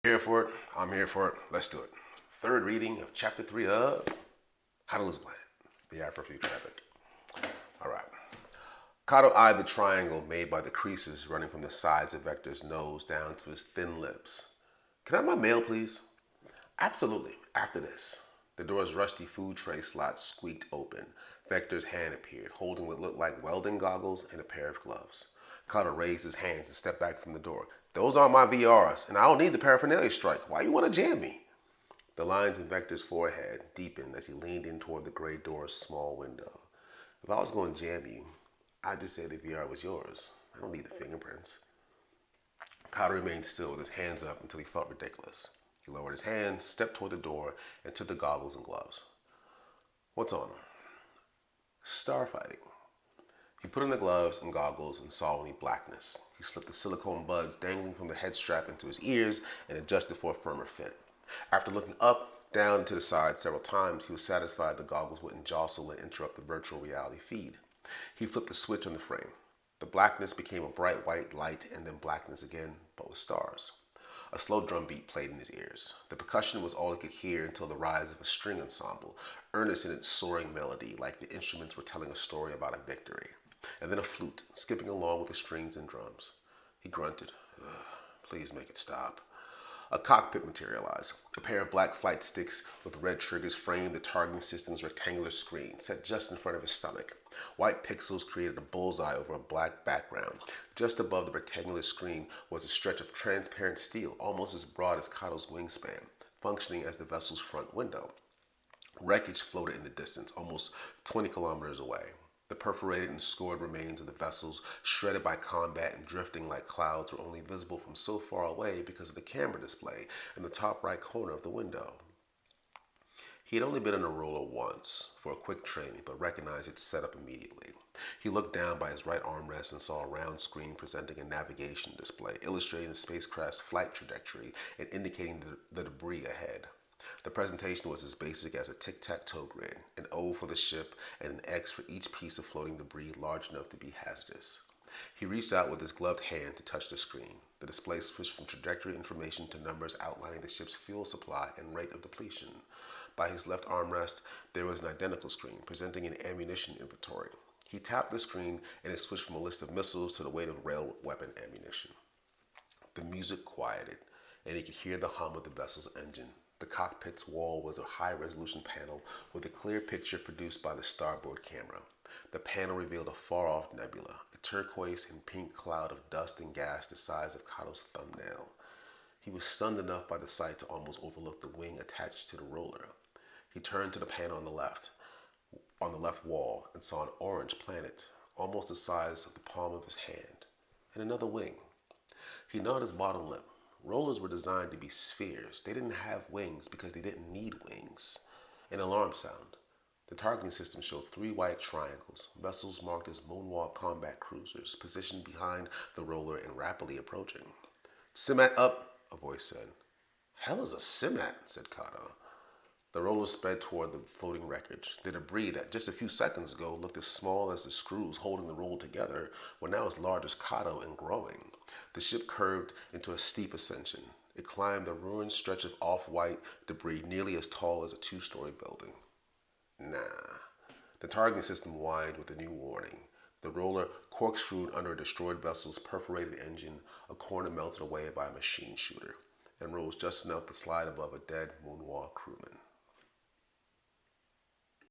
Here for it. I'm here for it. Let's do it. Third reading of Chapter 3 of How to Lose Planet, the Eye for Future Epic. All right. Kato eyed the triangle made by the creases running from the sides of Vector's nose down to his thin lips. Can I have my mail, please? Absolutely. After this. The door's rusty food tray slot squeaked open. Vector's hand appeared, holding what looked like welding goggles and a pair of gloves. Kato raised his hands and stepped back from the door. Those aren't my VRs, and I don't need the paraphernalia strike. Why you want to jam me? The lines in Vector's forehead deepened as he leaned in toward the gray door's small window. If I was going to jam you, I'd just say the VR was yours. I don't need the fingerprints. Kato remained still with his hands up until he felt ridiculous. He lowered his hands, stepped toward the door, and took the goggles and gloves. What's on them? Starfighting. He put on the gloves and goggles and saw only blackness. He slipped the silicone buds dangling from the head strap into his ears and adjusted for a firmer fit. After looking up, down, and to the side several times, he was satisfied the goggles wouldn't jostle and interrupt the virtual reality feed. He flipped the switch on the frame. The blackness became a bright white light and then blackness again, but with stars. A slow drum beat played in his ears. The percussion was all he could hear until the rise of a string ensemble, earnest in its soaring melody, like the instruments were telling a story about a victory. And then a flute, skipping along with the strings and drums. He grunted, please make it stop. A cockpit materialized. A pair of black flight sticks with red triggers framed the targeting system's rectangular screen, set just in front of his stomach. White pixels created a bullseye over a black background. Just above the rectangular screen was a stretch of transparent steel, almost as broad as Kato's wingspan, functioning as the vessel's front window. Wreckage floated in the distance, almost 20 kilometers away. The perforated and scored remains of the vessels, shredded by combat and drifting like clouds, were only visible from so far away because of the camera display in the top right corner of the window. He had only been in a roller once for a quick training, but recognized its setup immediately. He looked down by his right armrest and saw a round screen presenting a navigation display, illustrating the spacecraft's flight trajectory and indicating the debris ahead. The presentation was as basic as a tic-tac-toe grid, an O for the ship and an X for each piece of floating debris large enough to be hazardous. He reached out with his gloved hand to touch the screen. The display switched from trajectory information to numbers outlining the ship's fuel supply and rate of depletion. By his left armrest, there was an identical screen presenting an ammunition inventory. He tapped the screen and it switched from a list of missiles to the weight of rail weapon ammunition. The music quieted, and he could hear the hum of the vessel's engine. The cockpit's wall was a high-resolution panel with a clear picture produced by the starboard camera. The panel revealed a far-off nebula, a turquoise and pink cloud of dust and gas the size of Kato's thumbnail. He was stunned enough by the sight to almost overlook the wing attached to the roller. He turned to the panel on the left wall, and saw an orange planet, almost the size of the palm of his hand, and another wing. He gnawed his bottom lip. Rollers were designed to be spheres. They didn't have wings because they didn't need wings. An alarm sound. The targeting system showed 3 white triangles, vessels marked as Moonwalk combat cruisers, positioned behind the roller and rapidly approaching. Simat up, a voice said. Hell is a Simat, said Kato. The roller sped toward the floating wreckage. The debris that just a few seconds ago looked as small as the screws holding the roller together were now as large as Kato and growing. The ship curved into a steep ascension. It climbed a ruined stretch of off-white debris nearly as tall as a 2-story building. Nah. The targeting system whined with a new warning. The roller corkscrewed under a destroyed vessel's perforated engine, a corner melted away by a machine shooter, and rose just enough to slide above a dead Moonwalk crewman.